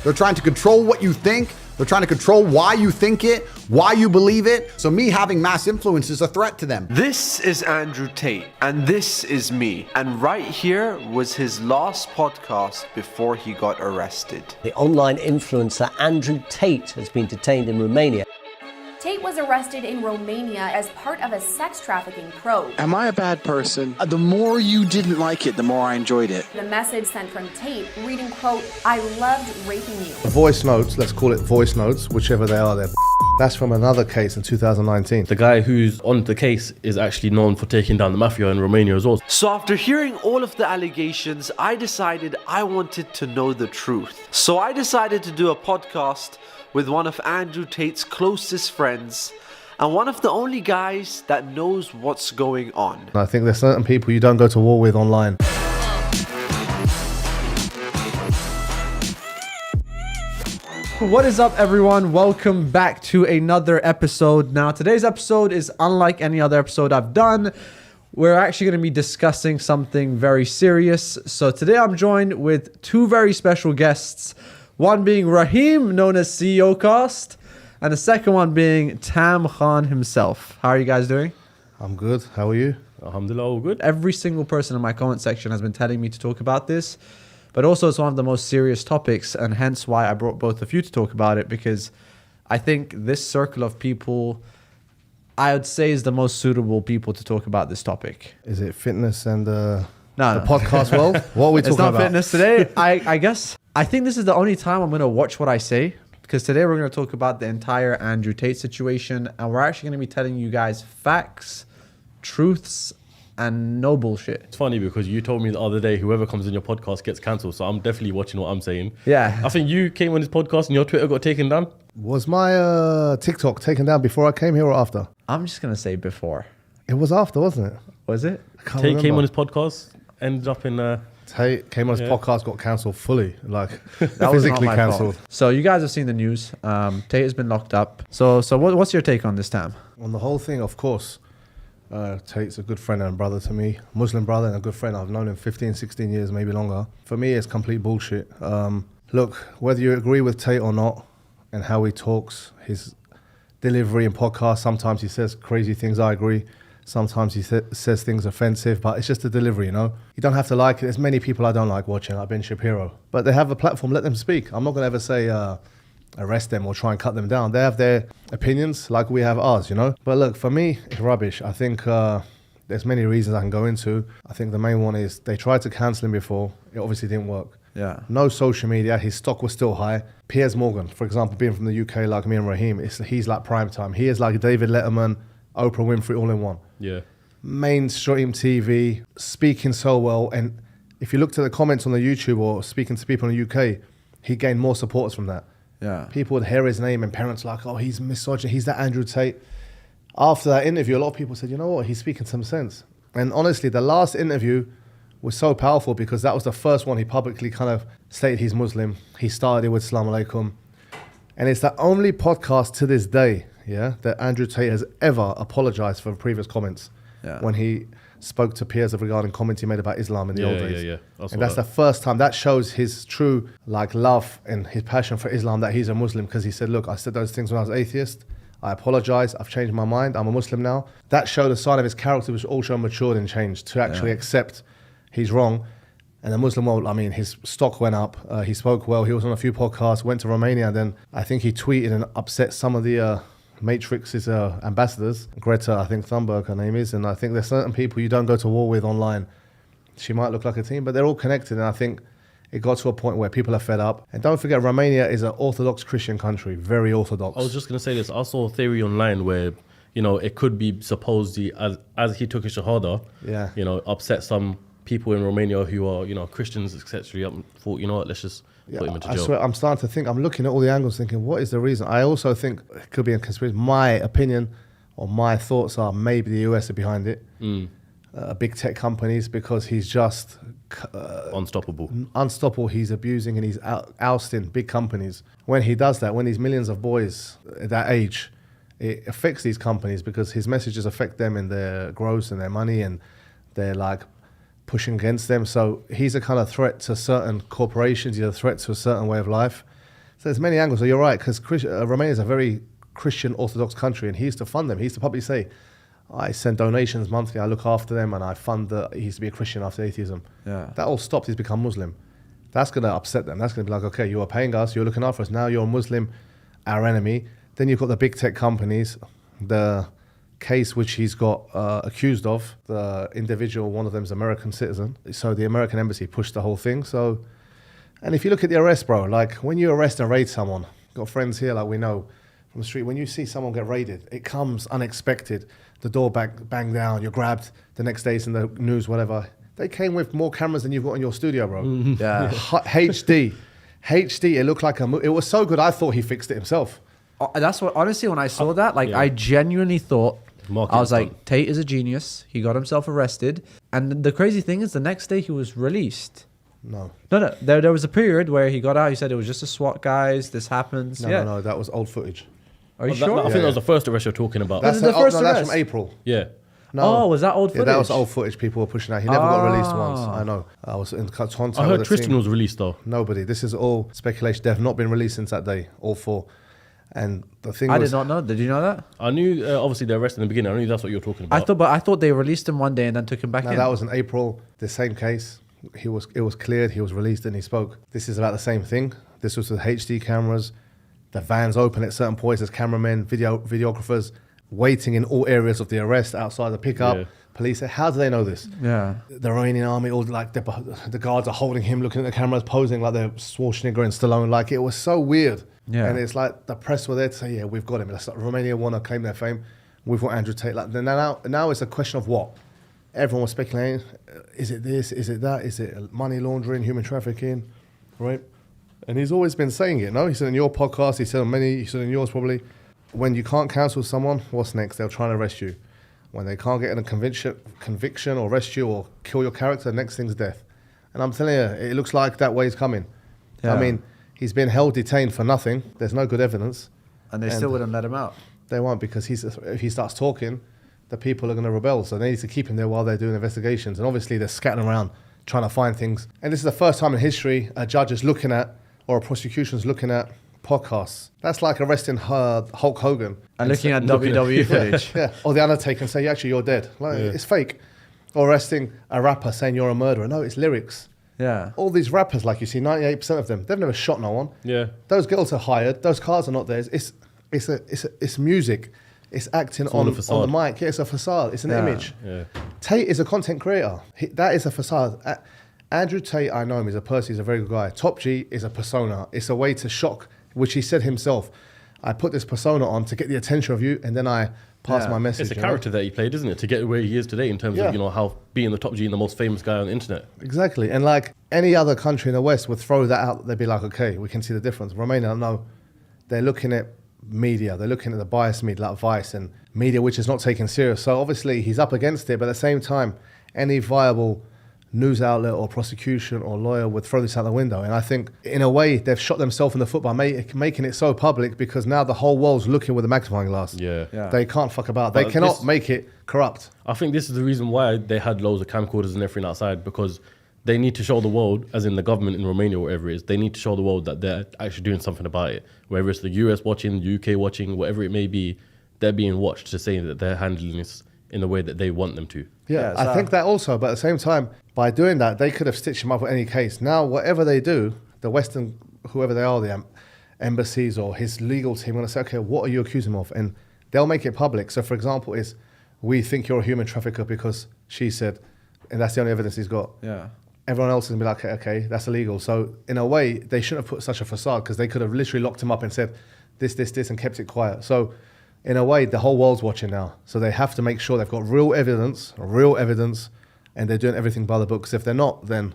They're trying to control what you think. They're trying to control why you think it, why you believe it. So me having mass influence is a threat to them. This is Andrew Tate, and this is me. And right here was his last podcast before he got arrested. The online influencer Andrew Tate has been detained in Romania. Tate was arrested in Romania as part of a sex trafficking probe. Am I a bad person? The more you didn't like it, the more I enjoyed it. The message sent from Tate reading, quote, "I loved raping you." Voice notes, let's call it voice notes, whichever they are, that's from another case in 2019. The guy who's on the case is actually known for taking down the mafia in Romania as well. So after hearing all of the allegations, I decided I wanted to know the truth. So I decided to do a podcast with one of Andrew Tate's closest friends and one of the only guys that knows what's going on. I think there's certain people you don't go to war with online. What is up, everyone? Welcome back to another episode. Now, today's episode is unlike any other episode I've done. We're actually going to be discussing something very serious. So today I'm joined with two very special guests. One being Rahim, known as CEO Cast, and the second one being Tam Khan himself. How are you guys doing? I'm good. How are you? Alhamdulillah, all good. Every single person in my comment section has been telling me to talk about this, but also it's one of the most serious topics, and hence why I brought both of you to talk about it, because I think this circle of people, I would say, is the most suitable people to talk about this topic. Is it fitness and No. the podcast world? What are we talking It's not about? fitness today. I guess. I think this is the only time I'm going to watch what I say, because today we're going to talk about the entire Andrew Tate situation, and we're actually going to be telling you guys facts, truths, and no bullshit. It's funny because you told me the other day whoever comes in your podcast gets cancelled, so I'm definitely watching what I'm saying. Yeah. I think you came on this podcast and your Twitter got taken down. Was my TikTok taken down before I came here or after? I'm just going to say before. It was after, wasn't it? Was it? I can't Tate came remember. on his podcast, ended up in... Tate came on his podcast, got cancelled fully, like That was not physically my cancelled. fault. So you guys have seen the news. Tate has been locked up. So what's your take on this, Tam? On the whole thing, of course, Tate's a good friend and brother to me, Muslim brother and a good friend. I've known him 15, 16 years, maybe longer. For me, it's complete bullshit. Look, whether you agree with Tate or not and how he talks, his delivery in podcasts, sometimes he says crazy things, I agree. Sometimes he says things offensive, but it's just the delivery, you know? You don't have to like it. There's many people I don't like watching, like Ben Shapiro. But they have a platform, let them speak. I'm not going to ever say arrest them or try and cut them down. They have their opinions like we have ours, you know? But look, for me, it's rubbish. I think there's many reasons I can go into. I think the main one is they tried to cancel him before. It obviously didn't work. Yeah. No social media. His stock was still high. Piers Morgan, for example, being from the UK like me and Raheem, he's like prime time. He is like David Letterman, Oprah Winfrey all in one. Yeah. Mainstream TV, speaking so well. And if you looked at the comments on the YouTube or speaking to people in the UK, he gained more supporters from that. Yeah. People would hear his name and parents like, oh, he's misogynist, he's that Andrew Tate. After that interview, a lot of people said, you know what, he's speaking some sense. And honestly, the last interview was so powerful because that was the first one he publicly kind of stated he's Muslim. He started it with Assalamu Alaikum. And it's the only podcast to this day, that Andrew Tate has ever apologized for previous comments when he spoke to peers regarding comments he made about Islam in the old days. Yeah. And that's the first time. That shows his true love and his passion for Islam, that he's a Muslim, because he said, look, I said those things when I was atheist. I apologize. I've changed my mind. I'm a Muslim now. That showed a sign of his character, which also matured and changed to actually accept he's wrong. And the Muslim world, I mean, his stock went up. He spoke well. He was on a few podcasts, went to Romania. And then I think he tweeted and upset some of the Matrix's ambassadors. Greta, I think Thunberg, her name is. And I think there's certain people you don't go to war with online. She might look like a team, but they're all connected. And I think it got to a point where people are fed up. And don't forget, Romania is an Orthodox Christian country, very Orthodox. I was just going to say this. I saw a theory online where, it could be supposedly, as he took a shahada, upset some people in Romania who are, Christians, etc. Thought, you know what, let's just put him into jail. I swear, I'm starting to think, I'm looking at all the angles thinking, what is the reason? I also think it could be a conspiracy. My opinion or my thoughts are maybe the US are behind it. Big tech companies, because he's just unstoppable. He's abusing and he's ousting big companies. When he does that, when these millions of boys at that age, it affects these companies because his messages affect them in their growth and their money, and they're like pushing against them. So he's a kind of threat to certain corporations. He's a threat to a certain way of life. So there's many angles. So you're right, because Romania is a very Christian Orthodox country, and he used to fund them. He used to publicly say, I send donations monthly, I look after them, and I fund he used to be a Christian after atheism. Yeah. That all stopped, he's become Muslim. That's going to upset them. That's going to be like, okay, you are paying us, you're looking after us, now you're a Muslim, our enemy. Then you've got the big tech companies, the case which he's got accused of, the individual, one of them is American citizen. So the American embassy pushed the whole thing. So, and if you look at the arrest, bro, like when you arrest and raid someone, got friends here, like we know from the street, when you see someone get raided, it comes unexpected. The door bang down, you're grabbed, the next day it's in the news, whatever. They came with more cameras than you've got in your studio, bro. Yeah. HD, it looked like it was so good, I thought he fixed it himself. That's what, honestly, when I saw that, like, I genuinely thought, I was like, Tate is a genius. He got himself arrested. And the crazy thing is, the next day he was released. No. There was a period where he got out. He said it was just a SWAT guys. This happens. No, that was old footage. Are you sure? I think that was the first arrest you're talking about. That's the first that's arrest? from April. Yeah. No. Oh, was that old footage? Yeah, that was old footage people were pushing out. He never got released once. I know. I was in contact I heard with the Tristan team. was released though. Nobody. This is all speculation. They've not been released since that day, all four. And the thing I was... did not know. Did you know that? I knew, obviously, the arrest in the beginning. I knew that's what you were talking about. I thought they released him one day and then took him back No, in. that was in April. The same case. It was cleared. He was released and he spoke. This is about the same thing. This was with HD cameras. The vans open at certain points. There's cameramen, videographers waiting in all areas of the arrest outside the pickup. Yeah. Police. How do they know this? Yeah. The Romanian army, all like the guards are holding him, looking at the cameras, posing like they're Schwarzenegger and Stallone. Like it was so weird. Yeah. And it's like the press were there to say, yeah, we've got him. It's like Romania want to claim their fame. We've got Andrew Tate. Like now it's a question of what? Everyone was speculating. Is it this? Is it that? Is it money laundering, human trafficking? Right? And he's always been saying it, no? He said in your podcast, he said on many, he said in yours probably, when you can't cancel someone, what's next? They'll try and arrest you. When they can't get in a conviction or arrest you or kill your character, the next thing's death. And I'm telling you, it looks like that way's coming. Yeah. I mean, he's been held detained for nothing. There's no good evidence. And they still wouldn't let him out. They won't, because if he starts talking, the people are going to rebel. So they need to keep him there while they're doing investigations. And obviously they're scattering around trying to find things. And this is the first time in history a judge is looking at, or a prosecution's looking at, podcasts. That's like arresting Hulk Hogan. And looking at WWE footage. Yeah. Or The Undertaker and say, actually, you're dead. Like, It's fake. Or arresting a rapper saying you're a murderer. No, it's lyrics. Yeah. All these rappers, like you see, 98% of them, they've never shot no one. Yeah. Those girls are hired. Those cars are not theirs. It's music. It's acting on the mic. Yeah, it's a facade. It's an image. Yeah. Tate is a content creator. That is a facade. Andrew Tate, I know him. He's a person. He's a very good guy. Top G is a persona. It's a way to shock, which he said himself. I put this persona on to get the attention of you, and then I pass my message. It's a character that he played, isn't it? To get where he is today in terms of, how being the top G and the most famous guy on the internet. Exactly. And like any other country in the West would throw that out. They'd be like, okay, we can see the difference. Romania, no. They're looking at media. They're looking at the biased media like Vice and media which is not taken serious. So obviously he's up against it, but at the same time, any viable news outlet or prosecution or lawyer would throw this out the window. And I think in a way they've shot themselves in the foot by making it so public, because now the whole world's looking with a magnifying glass. Yeah. They can't fuck about. They cannot make it corrupt. I think this is the reason why they had loads of camcorders and everything outside, because they need to show the world, as in the government in Romania or whatever it is, they need to show the world that they're actually doing something about it. Whether it's the US watching, the UK watching, whatever it may be, they're being watched to say that they're handling this in the way that they want them to. Yeah, I think that also, but at the same time, by doing that, they could have stitched him up with any case. Now, whatever they do, the Western, whoever they are, the embassies or his legal team, are going to say, okay, what are you accusing him of? And they'll make it public. So, for example, we think you're a human trafficker because she said, and that's the only evidence he's got. Yeah. Everyone else is going to be like, okay, that's illegal. So, in a way, they shouldn't have put such a facade, because they could have literally locked him up and said this, and kept it quiet. So, in a way, the whole world's watching now. So they have to make sure they've got real evidence, and they're doing everything by the book. Because if they're not, then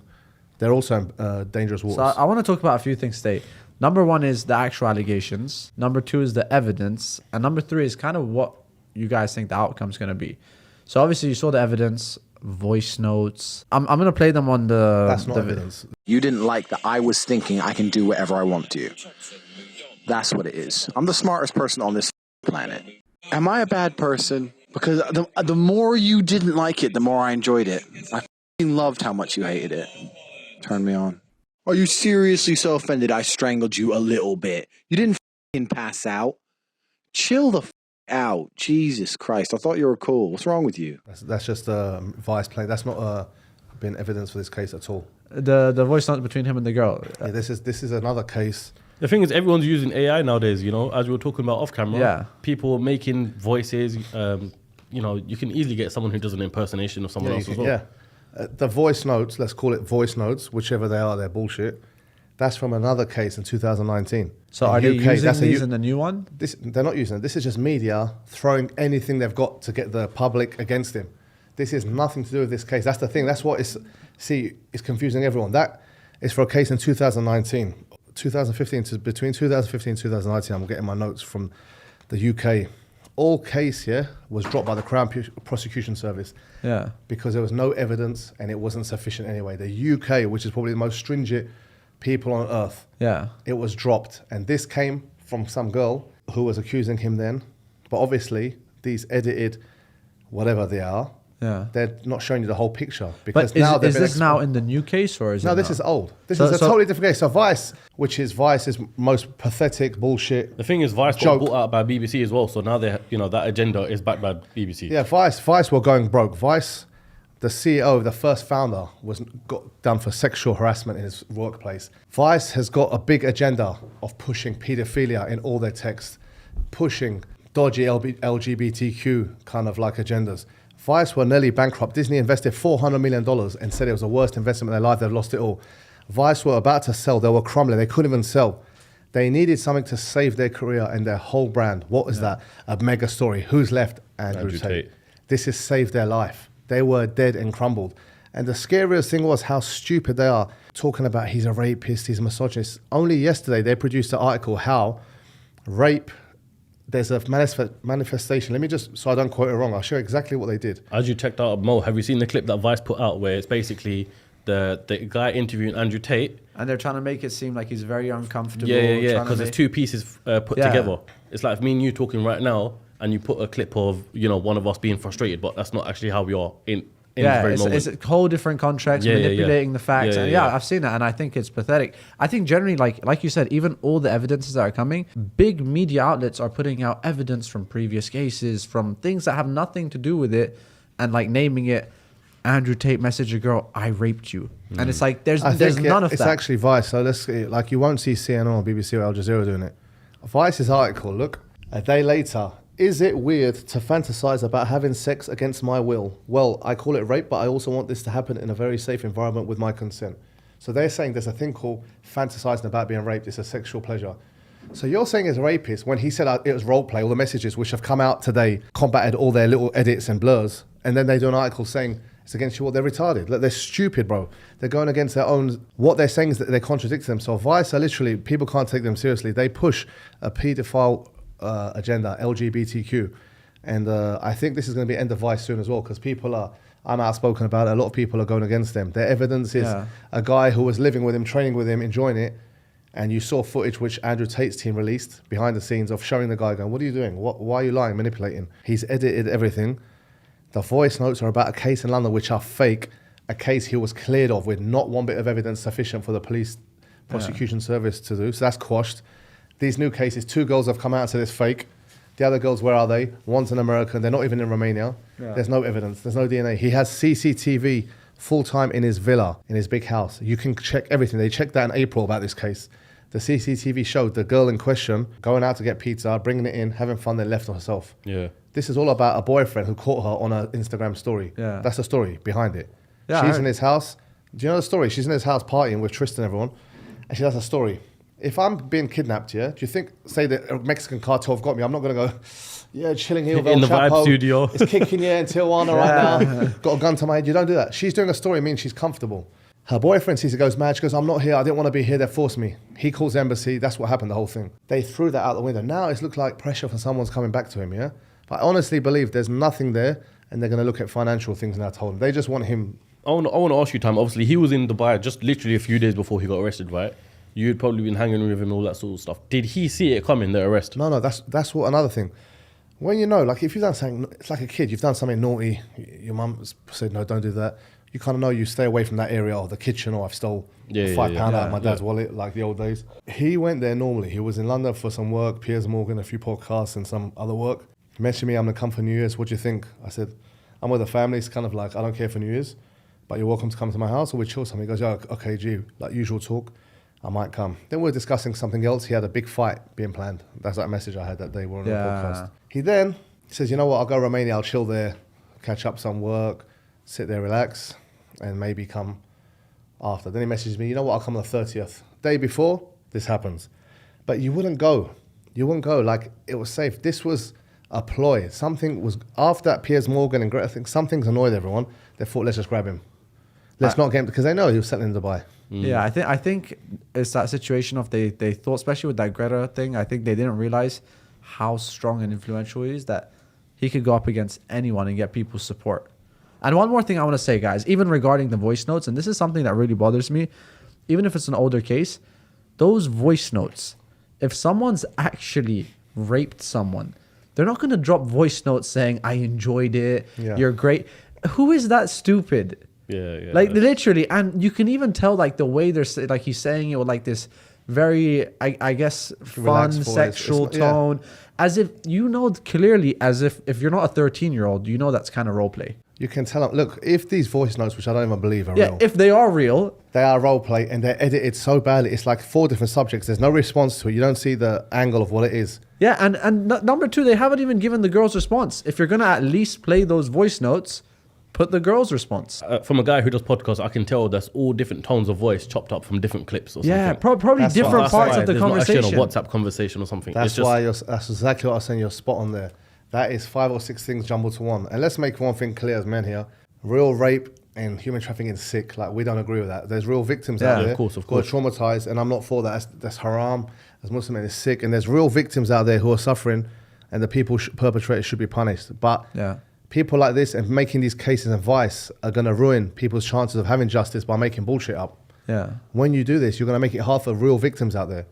they're also in dangerous waters. So I want to talk about a few things today. Number one is the actual allegations. Number two is the evidence. And number three is kind of what you guys think the outcome's going to be. So obviously you saw the evidence, voice notes. I'm going to play them on the... That's not evidence. You didn't like that I was thinking I can do whatever I want to. That's what it is. I'm the smartest person on this planet. Am I a bad person? Because the more you didn't like it, the more I enjoyed it. I loved how much you hated it. Turned me on. Are you seriously so offended I strangled you a little bit? You didn't f***ing pass out. Chill the f*** out. Jesus Christ. I thought you were cool. What's wrong with you? That's just Vice play. That's not been evidence for this case at all. The voice note between him and the girl. Yeah, this is another case. The thing is, everyone's using AI nowadays, you know, as we were talking about off camera. Yeah. People making voices, you know, you can easily get someone who does an impersonation of someone else as well. Yeah. The voice notes, let's call it voice notes, whichever they are, they're bullshit. That's from another case in 2019. So are they using these in the new one? They're not using it. This is just media throwing anything they've got to get the public against him. This has nothing to do with this case. That's the thing. That's what it's confusing everyone. That is for a case in 2019. 2015 between 2015 and 2019, I'm getting my notes from the UK. All case here was dropped by the Crown Prosecution Service. Yeah. Because there was no evidence and it wasn't sufficient anyway. The UK, which is probably the most stringent people on earth, yeah, it was dropped. And this came from some girl who was accusing him then. But obviously, these edited, whatever they are, yeah, they're not showing you the whole picture. Because but is this now in the new case or is it this is old. This is a totally different case. So Vice, which is Vice's most pathetic bullshit. The thing is, Vice got bought out by BBC as well. So now they, you know, that agenda is backed by BBC. Yeah, Vice were going broke. Vice, the CEO, the first founder, got done for sexual harassment in his workplace. Vice has got a big agenda of pushing paedophilia in all their texts, pushing dodgy LGBTQ kind of like agendas. Vice were nearly bankrupt. Disney invested $400 million and said it was the worst investment in their life. They've lost it all. Vice were about to sell. They were crumbling. They couldn't even sell. They needed something to save their career and their whole brand. What is that? A mega story. Who's left? Andrew Tate. This has saved their life. They were dead and crumbled. And the scariest thing was how stupid they are. Talking about he's a rapist, he's a misogynist. Only yesterday they produced an article how rape, there's a manifestation. Let me just, so I don't quote it wrong, I'll show you exactly what they did. As you checked out, Mo, have you seen the clip that Vice put out where it's basically the guy interviewing Andrew Tate? And they're trying to make it seem like he's very uncomfortable. Yeah, because there's two pieces put together. It's like me and you talking right now, and you put a clip of, you know, one of us being frustrated, but that's not actually how we are in this very moment. It's a whole different contracts, manipulating the facts. I've seen that, and I think it's pathetic. I think generally, like you said, even all the evidences that are coming, big media outlets are putting out evidence from previous cases, from things that have nothing to do with it, and like naming it, Andrew Tate messaged a girl, I raped you. And it's like, there's none of that. It's actually Vice, so let's, like, you won't see CNN or BBC or Al Jazeera doing it. Vice's article, look, a day later, is it weird to fantasize about having sex against my will? Well, I call it rape, but I also want this to happen in a very safe environment with my consent. So they're saying there's a thing called fantasizing about being raped. It's a sexual pleasure. So you're saying as a rapist, when he said it was role play, all the messages which have come out today combated all their little edits and blurs, and then they do an article saying it's against you, they're retarded. Like, they're stupid, bro. They're going against their own, what they're saying is that they contradict them. So Vice are literally, people can't take them seriously. They push a paedophile agenda, LGBTQ. And I think this is going to be end of Vice soon as well, because I'm outspoken about it. A lot of people are going against them. Their evidence is a guy who was living with him, training with him, enjoying it. And you saw footage which Andrew Tate's team released behind the scenes of showing the guy going, what are you doing? Why are you lying, manipulating? He's edited everything. The voice notes are about a case in London which are fake, a case he was cleared of with not one bit of evidence sufficient for the police prosecution service to do. So that's quashed. These new cases, 2 girls have come out and said it's fake. The other girls, where are they? One's an American. They're not even in Romania. Yeah. There's no evidence. There's no DNA. He has CCTV full-time in his villa, in his big house. You can check everything. They checked that in April about this case. The CCTV showed the girl in question going out to get pizza, bringing it in, having fun, then left on herself. Yeah. This is all about a boyfriend who caught her on an Instagram story. Yeah. That's the story behind it. Yeah, she's in his house. Do you know the story? She's in his house partying with Tristan and everyone, and she has a story. If I'm being kidnapped, do you think, say the Mexican cartel have got me, I'm not going to go, chilling here with El in the Chapo. Vibe studio. It's kicking in Tijuana right now. Got a gun to my head. You don't do that. She's doing a story, means she's comfortable. Her boyfriend sees it, goes mad. She goes, I'm not here. I didn't want to be here. They forced me. He calls the embassy. That's what happened, the whole thing. They threw that out the window. Now it looks like pressure for someone's coming back to him, yeah? But I honestly believe there's nothing there, and they're going to look at financial things now to hold him. They just want him. I want to ask you, Tam. Obviously, he was in Dubai just literally a few days before he got arrested, right? You'd probably been hanging with him, all that sort of stuff. Did he see it coming, the arrest? No, that's what another thing. When you know, like if you've done something, it's like a kid, you've done something naughty, your mum said, no, don't do that. you kind of know you stay away from that area or the kitchen, or I've stole £5 out of my dad's wallet, like the old days. He went there normally. He was in London for some work, Piers Morgan, a few podcasts and some other work. He mentioned me, I'm going to come for New Year's. What do you think? I said, I'm with a family. It's kind of like, I don't care for New Year's, but you're welcome to come to my house or we chill something. He goes, yeah, okay, G, like usual talk. I might come. Then we were discussing something else. He had a big fight being planned. That's that message I had that day. We're on the podcast. He then says, you know what, I'll go Romania. I'll chill there, catch up some work, sit there, relax, and maybe come after. Then he messages me, you know what, I'll come on the 30th. Day before, this happens. But you wouldn't go. You wouldn't go. Like, it was safe. This was a ploy. Something was, after that Piers Morgan and Greta thing, something's annoyed everyone. They thought, let's just grab him. Let's not get him, because they know he was settling in Dubai. Yeah, I think it's that situation of they thought, especially with that Greta thing, I think they didn't realize how strong and influential he is, that he could go up against anyone and get people's support. And one more thing I want to say, guys, even regarding the voice notes, and this is something that really bothers me, even if it's an older case, those voice notes, if someone's actually raped someone, they're not going to drop voice notes saying, I enjoyed it, you're great. Who is that stupid? Yeah. Like literally, and you can even tell like the way they're like he's saying it with like this very, I guess, fun, sexual tone, as if you know clearly, as if you're not a 13-year-old, you know that's kind of role play. You can tell them, look, if these voice notes, which I don't even believe are real. If they are real. They are role play and they're edited so badly. It's like 4 different subjects. There's no response to it. You don't see the angle of what it is. Yeah, and number 2, they haven't even given the girl's response. If you're going to at least play those voice notes, put the girl's response. From a guy who does podcasts, I can tell that's all different tones of voice chopped up from different clips or something. Yeah, probably That's different parts of the conversation. Not actually a WhatsApp conversation or something. That's that's exactly what I was saying. You're spot on there. That is 5 or 6 things jumbled to one. And let's make one thing clear as men here. Real rape and human trafficking is sick. Like, we don't agree with that. There's real victims out there of course. who are traumatized, and I'm not for that. That's haram. As Muslim men, it's sick. And there's real victims out there who are suffering, and the people perpetrators should be punished. But people like this and making these cases and vice are going to ruin people's chances of having justice by making bullshit up. Yeah. When you do this, you're going to make it hard for real victims out there.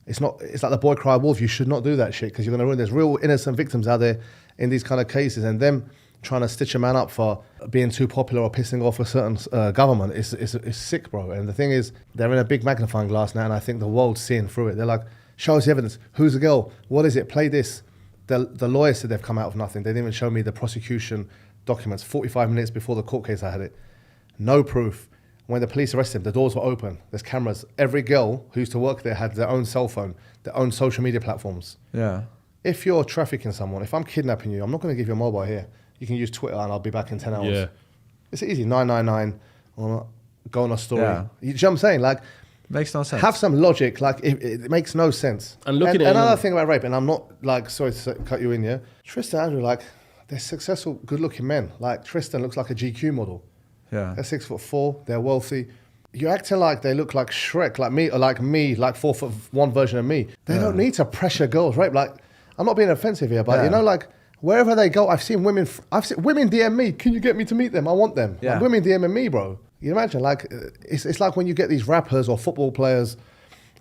It's like the boy cry wolf. You should not do that shit, because you're going to ruin. There's real innocent victims out there in these kind of cases, and them trying to stitch a man up for being too popular or pissing off a certain government is sick, bro. And the thing is, they're in a big magnifying glass now, and I think the world's seeing through it. They're like, show us the evidence. Who's the girl? What is it? Play this. The lawyers said they've come out of nothing. They didn't even show me the prosecution documents. 45 minutes before the court case, I had it. No proof. When the police arrested him, the doors were open. There's cameras. Every girl who used to work there had their own cell phone, their own social media platforms. Yeah. If you're trafficking someone, if I'm kidnapping you, I'm not going to give you a mobile here. You can use Twitter and I'll be back in 10 hours. Yeah. It's easy. 999. Or go on a story. Yeah. You know what I'm saying? Like, makes no sense. Have some logic. Like, it makes no sense. And look at it. Another thing about rape, and I'm not like, sorry to cut you in here. Tristan and Andrew, like, they're successful, good-looking men. Like, Tristan looks like a GQ model. Yeah. They're 6'4". They're wealthy. You're acting like they look like Shrek, like me, like 4'1" version of me. They don't need to pressure girls, right? Like, I'm not being offensive here, but you know, like, wherever they go, I've seen women DM me. Can you get me to meet them? I want them. Yeah. Like, women DMing me, bro. You imagine, like, it's like when you get these rappers or football players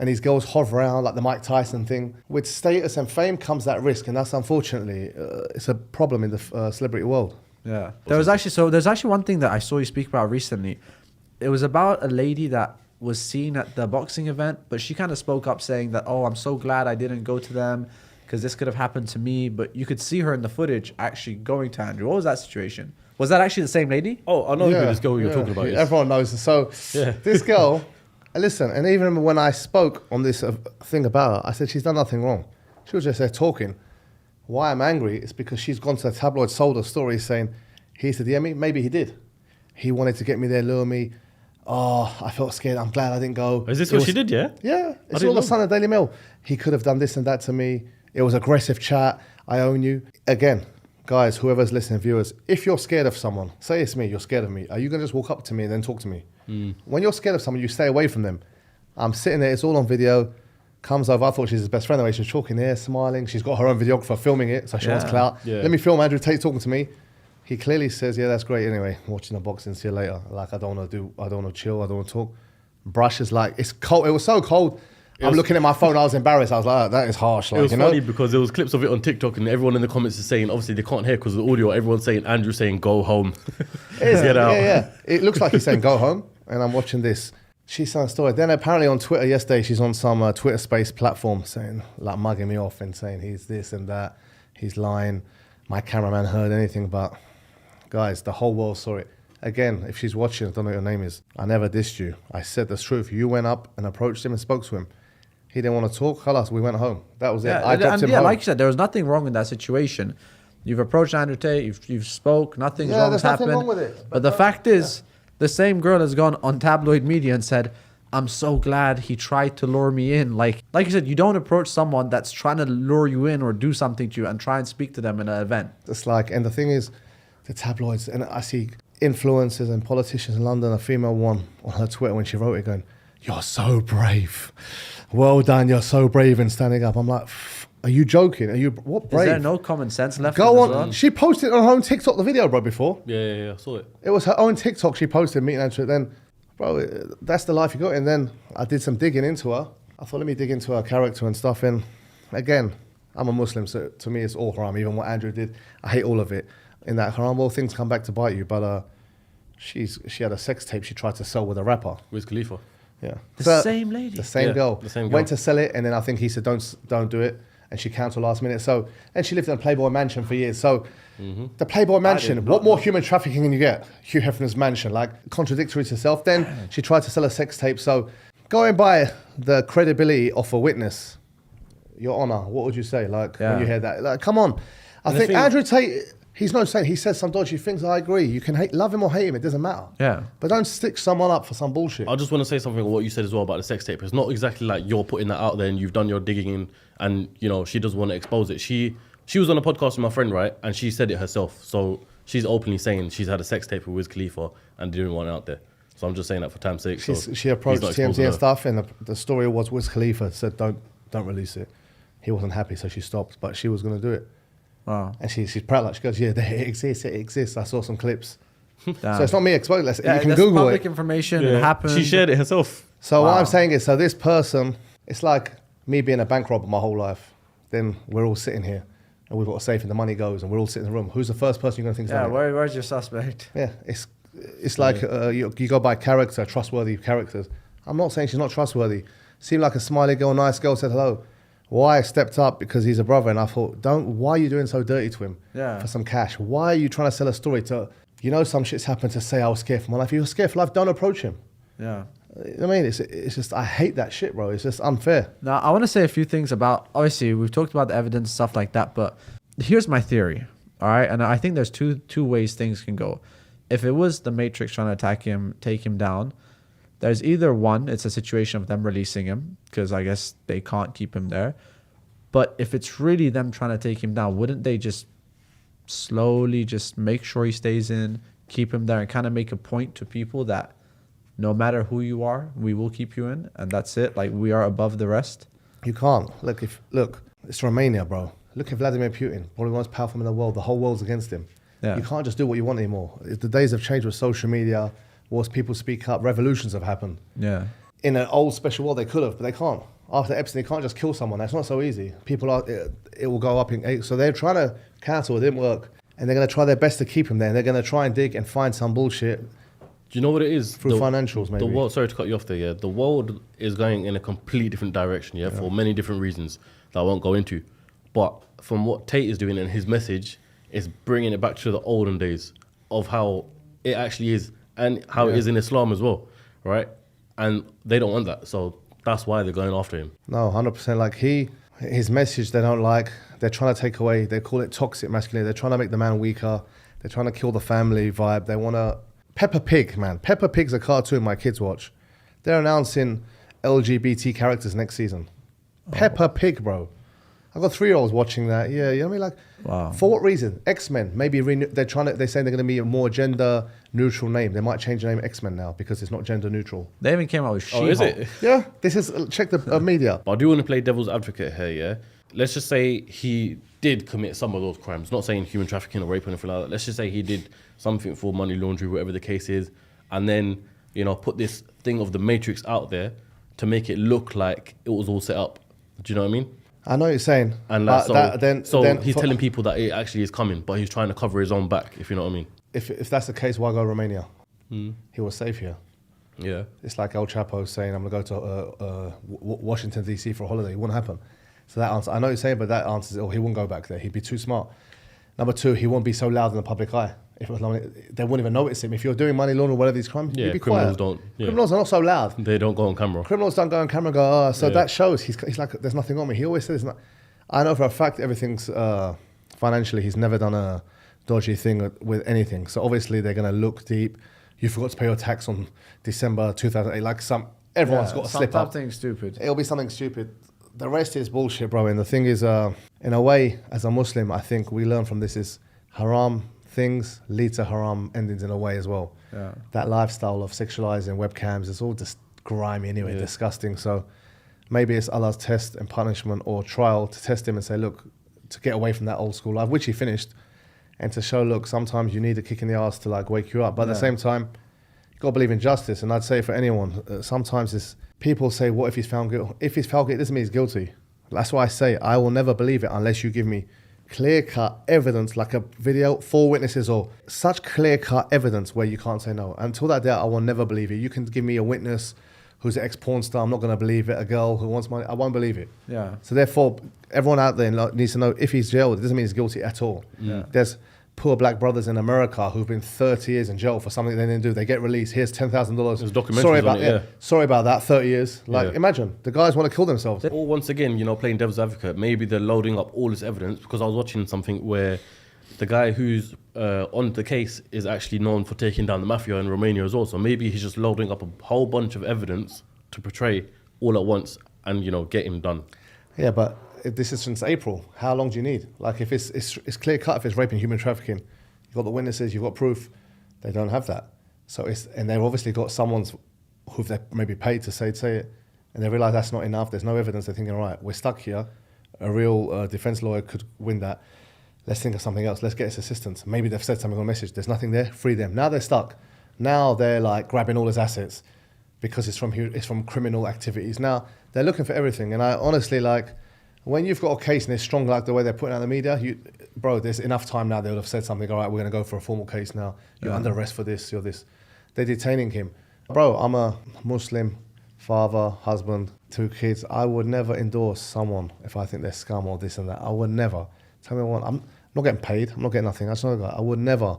and these girls hover around like the Mike Tyson thing. With status and fame comes that risk, and that's unfortunately, it's a problem in the celebrity world. Yeah. There's actually one thing that I saw you speak about recently. It was about a lady that was seen at the boxing event, but she kind of spoke up saying that, oh, I'm so glad I didn't go to them, because this could have happened to me. But you could see her in the footage actually going to Andrew. What was that situation? Was that actually the same lady? Oh, I know who this girl you're talking about. Yes. Everyone knows. So this girl, listen, and even when I spoke on this thing about her, I said she's done nothing wrong. She was just there talking. Why I'm angry is because she's gone to the tabloid, sold a story saying, he used to DM me. Maybe he did. He wanted to get me there, lure me. Oh, I felt scared. I'm glad I didn't go. Is this what she did, yeah? Yeah. It's all the Sun and Daily Mail. He could have done this and that to me. It was aggressive chat. I own you. Again, guys, whoever's listening, viewers, if you're scared of someone, say it's me, you're scared of me. Are you going to just walk up to me and then talk to me? When you're scared of someone, you stay away from them. I'm sitting there. It's all on video. Comes over. I thought she's his best friend. The way she's talking here, smiling. She's got her own videographer filming it, so she wants clout. Yeah. Let me film Andrew Tate talking to me. He clearly says, yeah, that's great. Anyway, watching the boxing, see you later. Like, I don't want to chill. I don't want to talk. Brush is like, it's cold. It was so cold. I'm looking at my phone. I was embarrassed. I was like, oh, that is harsh. Like, It was you funny know? because there was clips of it on TikTok and everyone in the comments is saying, obviously they can't hear because of the audio. Everyone's saying, Andrew saying, go home. Get out. Yeah. It looks like he's saying, go home. And I'm watching this. She's saying a story. Then apparently on Twitter yesterday, she's on some Twitter space platform saying, like mugging me off and saying he's this and that. He's lying. My cameraman heard anything, but guys, the whole world saw it. Again, if she's watching, I don't know what your name is. I never dissed you. I said the truth. You went up and approached him and spoke to him. He didn't want to talk. Halas, we went home. That was it. I dropped him home. Like you said, there was nothing wrong in that situation. You've approached Andrew Tate. You've spoke. Nothing's wrong has happened. Wrong with it. But the fact is, the same girl has gone on tabloid media and said, I'm so glad he tried to lure me in. Like you said, you don't approach someone that's trying to lure you in or do something to you and try and speak to them in an event. It's like, and the thing is, the tabloids, and I see influencers and politicians in London, a female one on her Twitter when she wrote it going, you're so brave. Well done, you're so brave in standing up. I'm like, are you joking? Are you, what brave? Is there no common sense left? Go on. Well? She posted on her own TikTok the video, bro, before. Yeah, I saw it. It was her own TikTok she posted, meeting Andrew. Then, bro, that's the life you got. And then I did some digging into her. I thought, let me dig into her character and stuff. And again, I'm a Muslim, so to me it's all haram. Even what Andrew did, I hate all of it. In that haram, well, things come back to bite you. But she had a sex tape she tried to sell with a rapper. Wiz Khalifa. Yeah. The same lady. The same girl. The same girl. Went to sell it, and then I think he said, don't do it. And she cancelled last minute. So, and she lived in a Playboy mansion for years. So, the Playboy mansion, what more human trafficking can you get? Hugh Hefner's mansion, like contradictory to self. Then she tried to sell a sex tape. So, going by the credibility of a witness, Your Honor, what would you say? Like, when you hear that? Like, come on. I think Andrew Tate, he's no saint. He says some dodgy things. I agree. You can love him or hate him. It doesn't matter. Yeah. But don't stick someone up for some bullshit. I just want to say something on what you said as well about the sex tape. It's not exactly like you're putting that out there and you've done your digging in and, you know, she doesn't want to expose it. She was on a podcast with my friend, right? And she said it herself. So she's openly saying she's had a sex tape with Wiz Khalifa and didn't want it out there. So I'm just saying that for time's sake. She approached TMZ and stuff, and the story was Wiz Khalifa said, don't release it. He wasn't happy, so she stopped, but she was going to do it. Wow. And she's proud, like she goes, yeah, it exists. I saw some clips. So it's not me explaining. You can Google public it. information. It happened. She shared it herself. So what I'm saying is, so this person, it's like me being a bank robber my whole life. Then we're all sitting here, and we've got a safe, and the money goes, and we're all sitting in the room. Who's the first person you're going to think is done it? Where's your suspect? Yeah, it's like you go by character, trustworthy characters. I'm not saying she's not trustworthy. Seemed like a smiley girl, nice girl, said hello. Why I stepped up because he's a brother, and I thought, why are you doing so dirty to him for some cash? Why are you trying to sell a story to, some shit's happened to say I was scared for my life. If you're scared for life, don't approach him. Yeah. I mean, it's just, I hate that shit, bro. It's just unfair. Now, I want to say a few things about, obviously, we've talked about the evidence, stuff like that, but here's my theory, all right? And I think there's two ways things can go. If it was the Matrix trying to attack him, take him down, there's either one, it's a situation of them releasing him, because I guess they can't keep him there. But if it's really them trying to take him down, wouldn't they just slowly just make sure he stays in, keep him there, and kind of make a point to people that no matter who you are, we will keep you in, and that's it. Like, we are above the rest. You can't. Look, it's Romania, bro. Look at Vladimir Putin, probably the most powerful man in the world. The whole world's against him. Yeah. You can't just do what you want anymore. The days have changed with social media. Wars, people speak up. Revolutions have happened. Yeah. In an old special world, they could have, but they can't. After Epstein, they can't just kill someone. That's not so easy. It will go up in. So they're trying to cancel. It didn't work, and they're going to try their best to keep him there. And they're going to try and dig and find some bullshit. Do you know what it is? Through financials, maybe. The world, sorry to cut you off there, yeah. The world is going in a completely different direction, yeah, for many different reasons that I won't go into. But from what Tate is doing and his message is bringing it back to the olden days of how it actually is and how it is in Islam as well, right? And they don't want that, so that's why they're going after him. No, 100%. Like his message they don't like. They're trying to take away. They call it toxic masculinity. They're trying to make the man weaker. They're trying to kill the family vibe. They want to... Peppa Pig, man. Peppa Pig's a cartoon my kids watch. They're announcing LGBT characters next season. Peppa Pig, bro. I've got 3-year-olds watching that. Yeah, you know what I mean? Like, wow. For what reason? X-Men. Maybe they're saying they're going to be a more gender neutral name. They might change the name X-Men now because it's not gender neutral. They even came out with She-Hulk. Oh, is it? Yeah. This is check the media. But I do want to play devil's advocate here, yeah? Let's just say he did commit some of those crimes. Not saying human trafficking or rape or anything like that. Let's just say he did something for money laundering, whatever the case is, and then, put this thing of the Matrix out there to make it look like it was all set up. Do you know what I mean? I know what you're saying. And but then he's telling people that it actually is coming, but he's trying to cover his own back, if you know what I mean. If that's the case, why go Romania? He was safe here. Yeah. It's like El Chapo saying, I'm going to go to Washington, D.C. for a holiday. It wouldn't happen. So that answer, I know what you're saying, but that answers, he wouldn't go back there. He'd be too smart. Number two, he won't be so loud in the public eye. If it was long, they wouldn't even notice him. If you're doing money laundering or whatever these crimes, you'd be criminals quiet. don't. Yeah. Criminals are not so loud. They don't go on camera. Criminals don't go on camera and go, oh. So that shows he's like, there's nothing on me. He always says, I know for a fact everything's financially, he's never done a dodgy thing with anything. So obviously they're going to look deep. You forgot to pay your tax on December 2008. Like everyone's got to slip up. Something stupid. It'll be something stupid. The rest is bullshit, bro. And the thing is, in a way, as a Muslim, I think we learn from this is haram things lead to haram endings in a way as well. Yeah. That lifestyle of sexualizing webcams is all just grimy anyway, disgusting. So maybe it's Allah's test and punishment or trial to test him and say, look, to get away from that old school life, which he finished, and to show, look, sometimes you need a kick in the ass to like wake you up. But at the same time, you've got to believe in justice. And I'd say for anyone, sometimes it's, people say, what if he's found guilty? If he's found guilty, it doesn't mean he's guilty. That's why I say I will never believe it unless you give me clear-cut evidence, like a video, 4 witnesses, or such clear-cut evidence where you can't say no. Until that day, I will never believe it. You can give me a witness who's an ex-porn star, I'm not going to believe it. A girl who wants money, I won't believe it. Yeah. So therefore, everyone out there needs to know if he's jailed, it doesn't mean he's guilty at all. Yeah. There's poor black brothers in America who've been 30 years in jail for something they didn't do. They get released. Here's $10,000. There's documentaries on it, Sorry about that. 30 years. Like, imagine the guys want to kill themselves. Or once again, you know, playing devil's advocate. Maybe they're loading up all this evidence because I was watching something where the guy who's on the case is actually known for taking down the mafia in Romania as well. So maybe he's just loading up a whole bunch of evidence to portray all at once and, you know, get him done. Yeah, but this is since April. How long do you need? Like, if it's clear cut, if it's rape and human trafficking, you've got the witnesses, you've got proof. They don't have that. So and they've obviously got someone's who they maybe paid to say it, and they realise that's not enough. There's no evidence. They're thinking, right, we're stuck here. A real defence lawyer could win that. Let's think of something else. Let's get his assistance. Maybe they've said something on a message. There's nothing there. Free them. Now they're stuck. Now they're like grabbing all his assets because it's from criminal activities. Now they're looking for everything. And I honestly, like, when you've got a case and it's strong like the way they're putting out the media, bro, there's enough time now. They would have said something. All right, we're going to go for a formal case now. You're under arrest for this. You're this. They're detaining him. Bro, I'm a Muslim father, husband, 2 kids. I would never endorse someone if I think they're scum or this and that. I would never. Tell me what. I'm not getting paid. I'm not getting nothing. I would never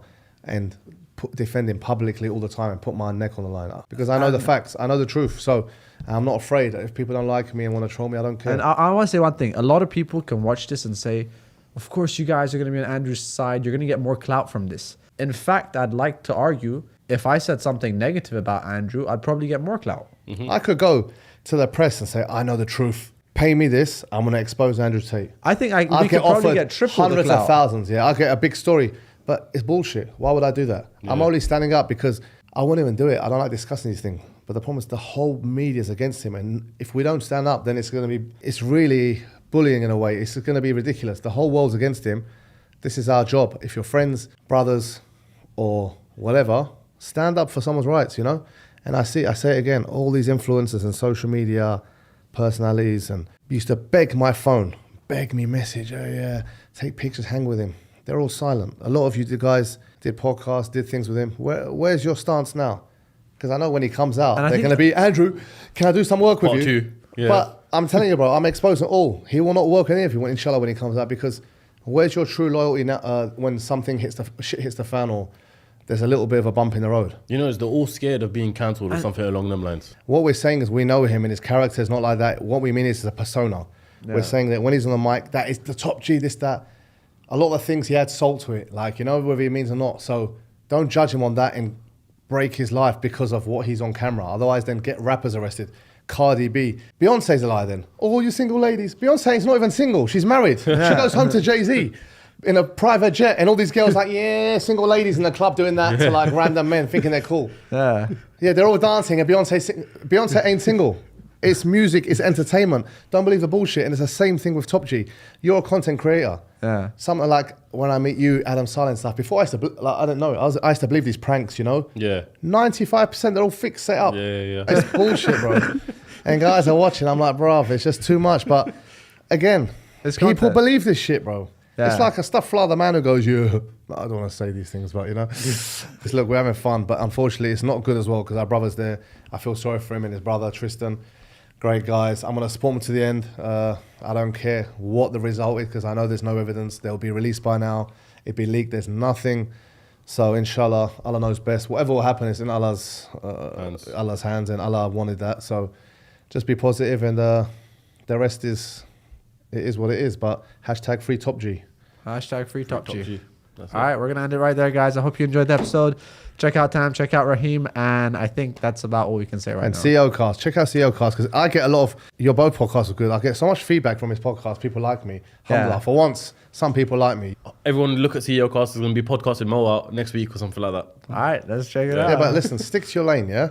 defend him publicly all the time and put my neck on the line because I know the facts. I know the truth. So I'm not afraid. If people don't like me and want to troll me, I don't care. And I want to say one thing. A lot of people can watch this and say, of course you guys are going to be on Andrew's side. You're going to get more clout from this. In fact, I'd like to argue if I said something negative about Andrew, I'd probably get more clout. Mm-hmm. I could go to the press and say, I know the truth. Pay me this. I'm going to expose Andrew Tate. I think we could probably get triple hundreds the clout. of thousands. Yeah, I'll get a big story. But it's bullshit. Why would I do that? Yeah. I'm only standing up because I won't even do it. I don't like discussing these things. But the problem is the whole media is against him. And if we don't stand up, then it's really bullying in a way. It's going to be ridiculous. The whole world's against him. This is our job. If you're friends, brothers, or whatever, stand up for someone's rights, you know? And I say it again, all these influencers and social media personalities and used to beg my phone, beg me message, oh yeah, take pictures, hang with him. They're all silent. A lot of you guys did podcasts, did things with him. Where's your stance now? Because I know when he comes out, they're going to be, Andrew, can I do some work with you? Part 2. Yeah. But I'm telling you, bro, I'm exposing all. He will not work with any of you, inshallah, when he comes out. Because where's your true loyalty now when something shit hits the fan or there's a little bit of a bump in the road? You know, they're all scared of being cancelled or something along them lines. What we're saying is we know him and his character is not like that. What we mean is a persona. Yeah. We're saying that when he's on the mic, that is the top G, this, that. A lot of the things he had salt to it, like, you know, whether he means or not. So don't judge him on that and break his life because of what he's on camera. Otherwise, then get rappers arrested. Cardi B. Beyonce's a liar then. All you single ladies. Beyonce's not even single. She's married. Yeah. She goes home to Jay-Z in a private jet. And all these girls like, yeah, single ladies in the club doing that to like random men thinking they're cool. Yeah. Yeah, they're all dancing and Beyonce ain't single. It's music, it's entertainment. Don't believe the bullshit. And it's the same thing with Top G. You're a content creator. Yeah. Something like when I meet you, Adam Silent stuff. Before I used to, I don't know. I used to believe these pranks, you know. Yeah. 95% they're all fixed, set up. Yeah. It's bullshit, bro. and guys are watching. I'm like, bruv, it's just too much. But again, It's people content. believe this shit, bro. Yeah. It's like a stuff fly the man who goes, yeah. I don't want to say these things, but just look, we're having fun. But unfortunately, it's not good as well because our brother's there. I feel sorry for him and his brother, Tristan. Great guys. I'm going to support them to the end. I don't care what the result is because I know there's no evidence. They'll be released by now. It'll be leaked. There's nothing. So inshallah, Allah knows best. Whatever will happen is in Allah's hands, and Allah wanted that. So just be positive, and the rest is what it is. But hashtag free Top G. Hashtag free Top G. All That's right, we're going to end it right there, guys. I hope you enjoyed the episode. Check out Tam, check out Raheem, and I think that's about all we can say right And now. CEO Cast, check out CEO Cast because I get a lot of your both podcasts are good. I get so much feedback from his podcast. People like me. Alhamdulillah. For once, some people like me. Everyone look at CEO Cast. Is going to be podcasting Mo out next week or something like that. All right, let's check it out. Yeah, but listen, stick to your lane, yeah.